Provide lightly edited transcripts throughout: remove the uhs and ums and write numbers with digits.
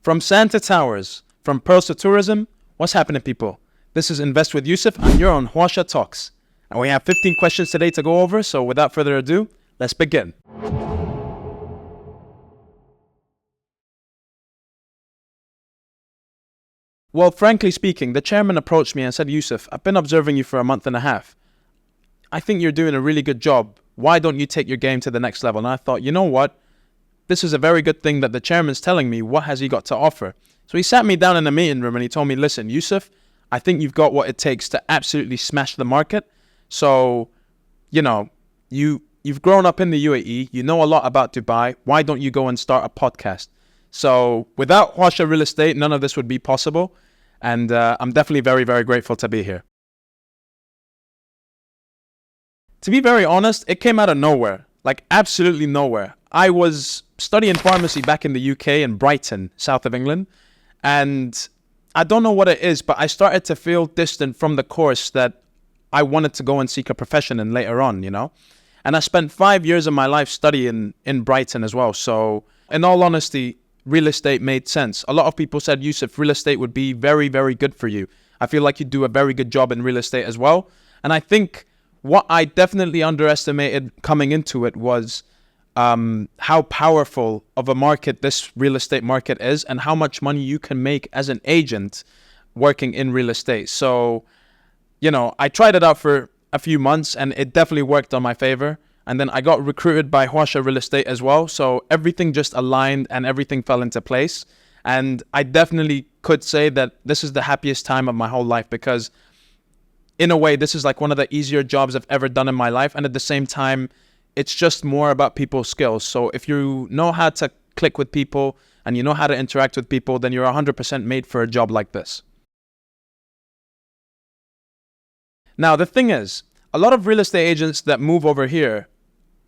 From sand to towers, from pearls to tourism, what's happening, people? This is Invest with Yusuf, and you're on Huasha Talks. And we have 15 questions today to go over, so without further ado, let's begin. Well, frankly speaking, the chairman approached me and said, Yusuf, I've been observing you for a month and a half. I think you're doing a really good job. Why don't you take your game to the next level? And I thought, you know what? This is a very good thing that the chairman's telling me. What has he got to offer? So he sat me down in a meeting room and he told me, listen, Yusuf, I think you've got what it takes to absolutely smash the market. So, you've grown up in the UAE. You know a lot about Dubai. Why don't you go and start a podcast? So without Huasha Real Estate, none of this would be possible. And I'm definitely very, very grateful to be here. To be very honest, it came out of nowhere. Like absolutely nowhere. I was studying pharmacy back in the UK in Brighton, south of England. And I don't know what it is, but I started to feel distant from the course that I wanted to go and seek a profession in later on, And I spent 5 years of my life studying in Brighton as well. So in all honesty, real estate made sense. A lot of people said, Yusuf, real estate would be very, very good for you. I feel like you do a very good job in real estate as well. And I think what I definitely underestimated coming into it was how powerful of a market this real estate market is and how much money you can make as an agent working in real estate. So, I tried it out for a few months and it definitely worked on my favor. And then I got recruited by Huasha Real Estate as well. So everything just aligned and everything fell into place. And I definitely could say that this is the happiest time of my whole life because in a way, this is like one of the easier jobs I've ever done in my life. And at the same time, it's just more about people's skills. So if you know how to click with people and you know how to interact with people, then you're 100% made for a job like this. Now, the thing is, a lot of real estate agents that move over here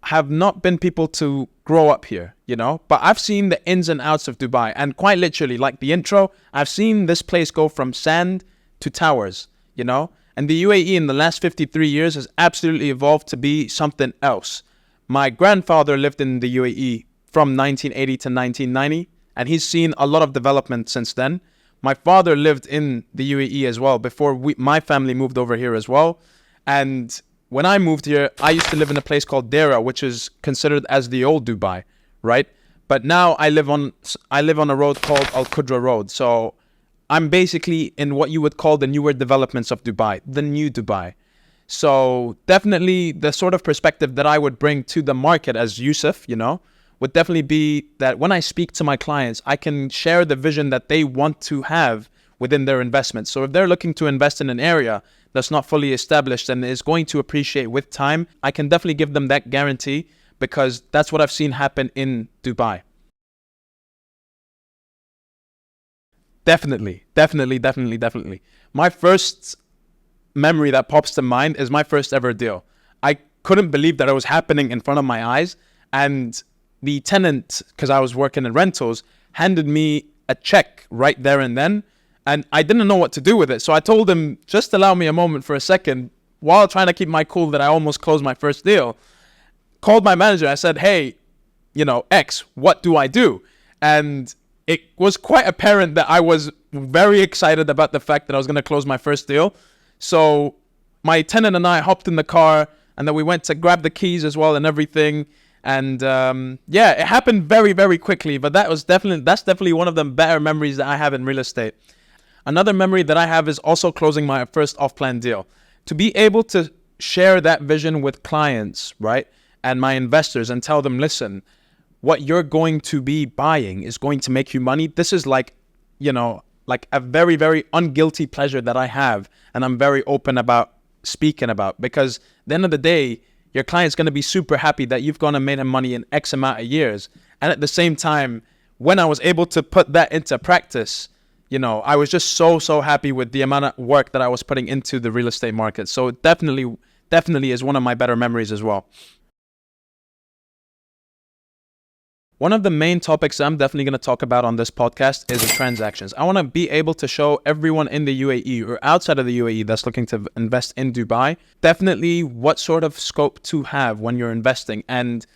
have not been people to grow up here, But I've seen the ins and outs of Dubai. And quite literally, like the intro, I've seen this place go from sand to towers, And the UAE in the last 53 years has absolutely evolved to be something else. My grandfather lived in the UAE from 1980 to 1990, and he's seen a lot of development since then. My father lived in the UAE as well before my family moved over here as well. And when I moved here, I used to live in a place called Dera, which is considered as the old Dubai, right? But now I live on a road called Al Qudra Road. So I'm basically in what you would call the newer developments of Dubai, the new Dubai. So definitely the sort of perspective that I would bring to the market as Yusuf, would definitely be that when I speak to my clients, I can share the vision that they want to have within their investments. So if they're looking to invest in an area that's not fully established and is going to appreciate with time, I can definitely give them that guarantee because that's what I've seen happen in Dubai. Definitely. My first memory that pops to mind is my first ever deal. I couldn't believe that it was happening in front of my eyes. And the tenant, because I was working in rentals, handed me a check right there and then. And I didn't know what to do with it. So I told him, just allow me a moment for a second, while trying to keep my cool that I almost closed my first deal. Called my manager. I said, hey, X, what do I do? And it was quite apparent that I was very excited about the fact that I was going to close my first deal. So my tenant and I hopped in the car and then we went to grab the keys as well and everything. And it happened very, very quickly. But that's definitely one of the better memories that I have in real estate. Another memory that I have is also closing my first off-plan deal. To be able to share that vision with clients, right, and my investors and tell them, listen, what you're going to be buying is going to make you money. This is like a very, very unguilty pleasure that I have. And I'm very open about speaking about because at the end of the day, your client's going to be super happy that you've gone and made him money in X amount of years. And at the same time, when I was able to put that into practice, I was just so happy with the amount of work that I was putting into the real estate market. So it definitely is one of my better memories as well. One of the main topics I'm definitely going to talk about on this podcast is the transactions. I want to be able to show everyone in the UAE or outside of the UAE that's looking to invest in Dubai, definitely what sort of scope to have when you're investing. And,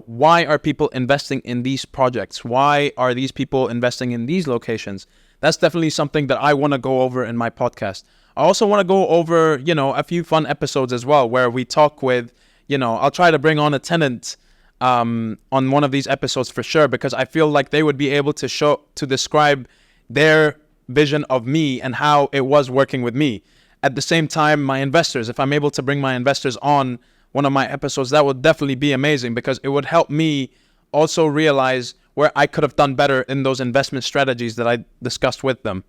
why are people investing in these projects? Why are these people investing in these locations? That's definitely something that I want to go over in my podcast. I also want to go over, a few fun episodes as well, where we talk with, I'll try to bring on a tenant on one of these episodes for sure, because I feel like they would be able to describe their vision of me and how it was working with me. At the same time, my investors, if I'm able to bring my investors on one of my episodes, that would definitely be amazing, because it would help me also realize where I could have done better in those investment strategies that I discussed with them.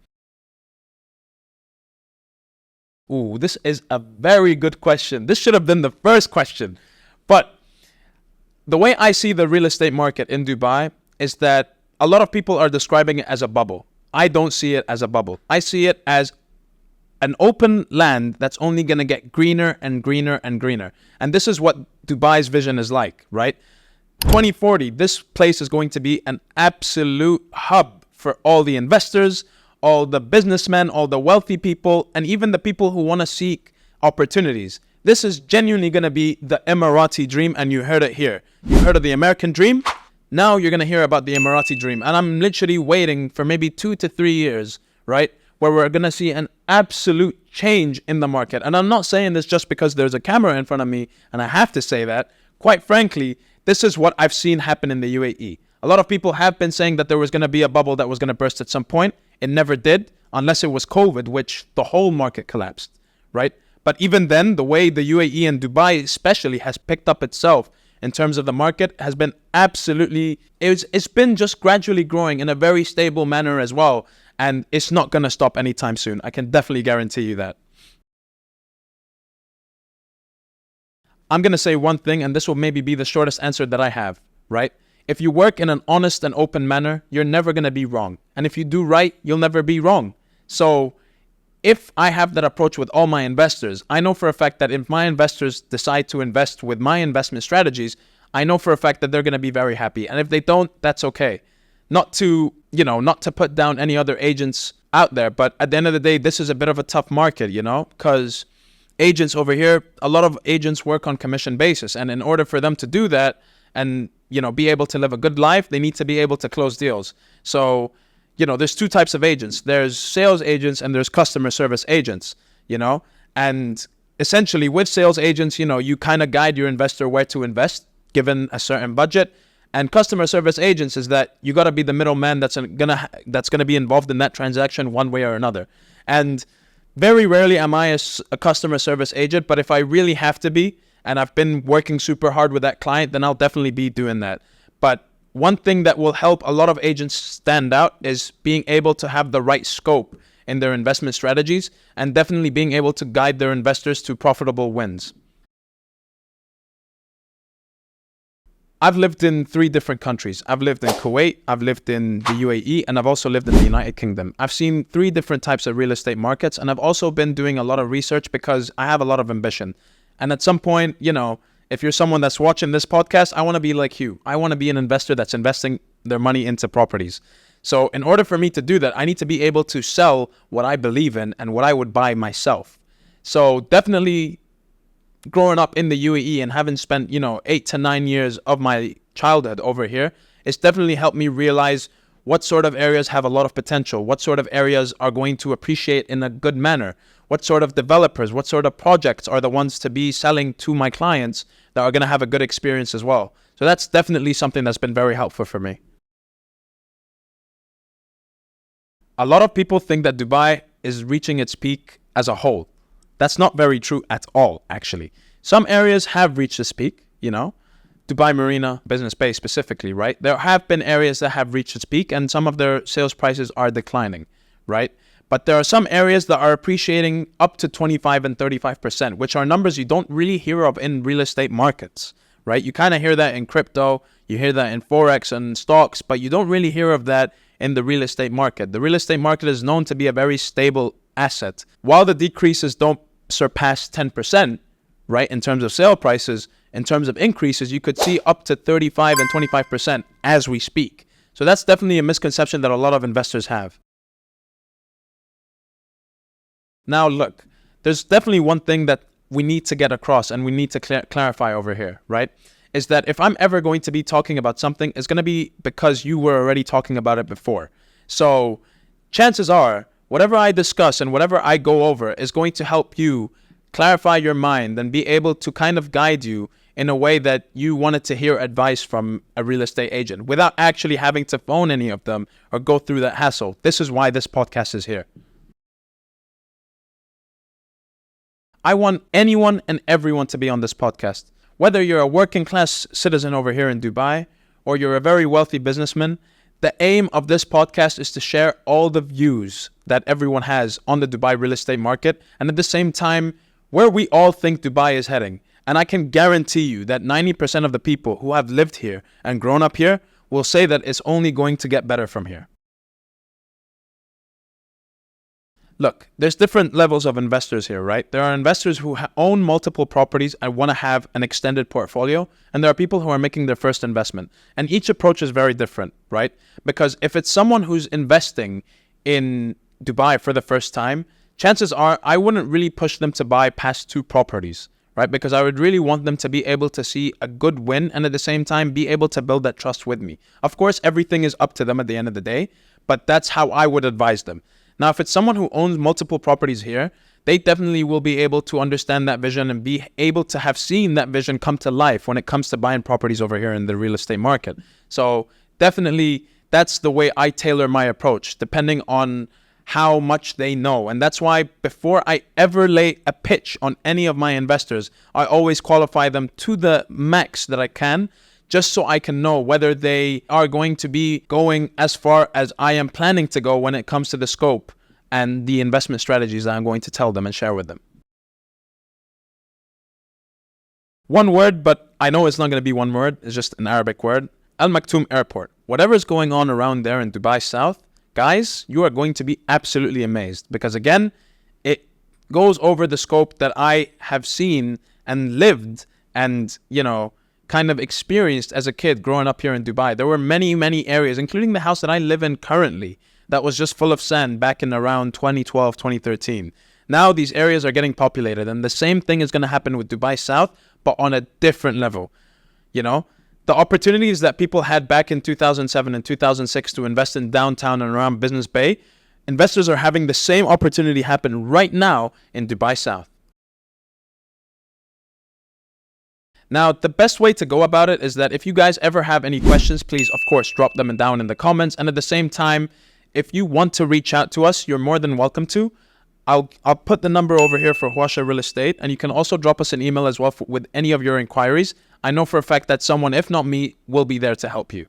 Ooh, this is a very good question. This should have been the first question. But the way I see the real estate market in Dubai is that a lot of people are describing it as a bubble. I don't see it as a bubble. I see it as an open land that's only going to get greener and greener and greener. And this is what Dubai's vision is like, right? 2040, this place is going to be an absolute hub for all the investors, all the businessmen, all the wealthy people, and even the people who want to seek opportunities. This is genuinely going to be the Emirati dream, and you heard it here. You heard of the American dream? Now you're going to hear about the Emirati dream. And I'm literally waiting for maybe 2 to 3 years, right, where we're going to see an absolute change in the market. And I'm not saying this just because there's a camera in front of me and I have to say that. Quite frankly, this is what I've seen happen in the UAE. A lot of people have been saying that there was going to be a bubble that was going to burst at some point. It never did, unless it was COVID, which the whole market collapsed, right? But even then, the way the UAE and Dubai especially has picked up itself in terms of the market has been absolutely, it's been just gradually growing in a very stable manner as well. And it's not going to stop anytime soon. I can definitely guarantee you that. I'm going to say one thing, and this will maybe be the shortest answer that I have, right? If you work in an honest and open manner, you're never going to be wrong. And if you do right, you'll never be wrong. So if I have that approach with all my investors, I know for a fact that if my investors decide to invest with my investment strategies, I know for a fact that they're going to be very happy. And if they don't, that's okay. Not to put down any other agents out there. But at the end of the day, this is a bit of a tough market, because agents over here, a lot of agents work on commission basis. And in order for them to do that and, be able to live a good life, they need to be able to close deals. So, there's two types of agents. There's sales agents and there's customer service agents, and essentially with sales agents, you kind of guide your investor where to invest given a certain budget. And customer service agents is that you got to be the middleman that's gonna be involved in that transaction one way or another. And very rarely am I a customer service agent, but if I really have to be, and I've been working super hard with that client, then I'll definitely be doing that. But one thing that will help a lot of agents stand out is being able to have the right scope in their investment strategies and definitely being able to guide their investors to profitable wins. I've lived in 3 different countries. I've lived in Kuwait, I've lived in the UAE, and I've also lived in the United Kingdom. I've seen 3 different types of real estate markets, and I've also been doing a lot of research because I have a lot of ambition. And at some point, if you're someone that's watching this podcast, I want to be like you. I want to be an investor that's investing their money into properties. So in order for me to do that, I need to be able to sell what I believe in and what I would buy myself. So definitely growing up in the UAE and having spent, 8 to 9 years of my childhood over here, it's definitely helped me realize what sort of areas have a lot of potential, what sort of areas are going to appreciate in a good manner, what sort of developers, what sort of projects are the ones to be selling to my clients that are going to have a good experience as well. So that's definitely something that's been very helpful for me. A lot of people think that Dubai is reaching its peak as a whole. That's not very true at all, actually. Some areas have reached this peak, Dubai Marina, Business Bay specifically, right? There have been areas that have reached its peak and some of their sales prices are declining, right? But there are some areas that are appreciating up to 25 and 35%, which are numbers you don't really hear of in real estate markets, right? You kind of hear that in crypto, you hear that in Forex and stocks, but you don't really hear of that in the real estate market. The real estate market is known to be a very stable asset. While the decreases don't surpass 10%, right, in terms of sale prices, in terms of increases, you could see up to 35 and 25% as we speak. So that's definitely a misconception that a lot of investors have. Now, look, there's definitely one thing that we need to get across and we need to clarify over here, right? is that if I'm ever going to be talking about something, it's going to be because you were already talking about it before. So chances are, whatever I discuss and whatever I go over is going to help you clarify your mind and be able to kind of guide you in a way that you wanted to hear advice from a real estate agent without actually having to phone any of them or go through that hassle. This is why this podcast is here. I want anyone and everyone to be on this podcast. Whether you're a working class citizen over here in Dubai or you're a very wealthy businessman, the aim of this podcast is to share all the views that everyone has on the Dubai real estate market, and at the same time, where we all think Dubai is heading. And I can guarantee you that 90% of the people who have lived here and grown up here will say that it's only going to get better from here. Look, there's different levels of investors here, right? There are investors who own multiple properties and want to have an extended portfolio. And there are people who are making their first investment. And each approach is very different, right? Because if it's someone who's investing in Dubai for the first time, chances are I wouldn't really push them to buy past 2 properties, right? Because I would really want them to be able to see a good win and at the same time be able to build that trust with me. Of course, everything is up to them at the end of the day, but that's how I would advise them. Now, if it's someone who owns multiple properties here, they definitely will be able to understand that vision and be able to have seen that vision come to life when it comes to buying properties over here in the real estate market. So definitely that's the way I tailor my approach, depending on how much they know. And that's why before I ever lay a pitch on any of my investors, I always qualify them to the max that I can, just so I can know whether they are going to be going as far as I am planning to go when it comes to the scope and the investment strategies that I'm going to tell them and share with them. One word, but I know it's not going to be one word, it's just an Arabic word. Al Maktoum Airport. Whatever is going on around there in Dubai South, guys, you are going to be absolutely amazed because again, it goes over the scope that I have seen and lived and, kind of experienced as a kid growing up here in Dubai. There were many, many areas, including the house that I live in currently, that was just full of sand back in around 2012, 2013. Now these areas are getting populated and the same thing is going to happen with Dubai South, but on a different level. The opportunities that people had back in 2007 and 2006 to invest in downtown and around Business Bay, investors are having the same opportunity happen right now in Dubai South. Now, the best way to go about it is that if you guys ever have any questions, please, of course, drop them down in the comments. And at the same time, if you want to reach out to us, you're more than welcome to. I'll put the number over here for Huasha Real Estate. And you can also drop us an email as well with any of your inquiries. I know for a fact that someone, if not me, will be there to help you.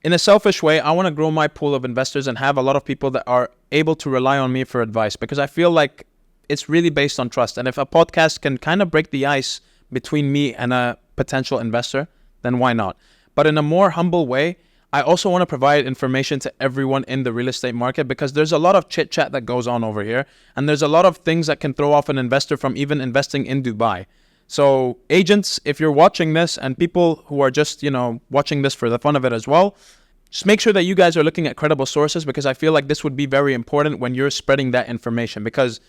In a selfish way, I want to grow my pool of investors and have a lot of people that are able to rely on me for advice because I feel like it's really based on trust. And if a podcast can kind of break the ice between me and a potential investor, then why not? But in a more humble way, I also want to provide information to everyone in the real estate market because there's a lot of chit chat that goes on over here. And there's a lot of things that can throw off an investor from even investing in Dubai. So agents, if you're watching this and people who are just, watching this for the fun of it as well, just make sure that you guys are looking at credible sources because I feel like this would be very important when you're spreading that information because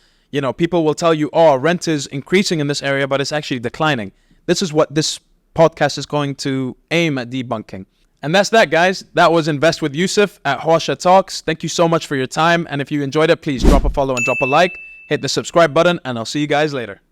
people will tell you, oh, rent is increasing in this area, but it's actually declining. This is what this podcast is going to aim at debunking. And that's that, guys. That was Invest with Yusuf at Huasha Talks. Thank you so much for your time. And if you enjoyed it, please drop a follow and drop a like. Hit the subscribe button, and I'll see you guys later.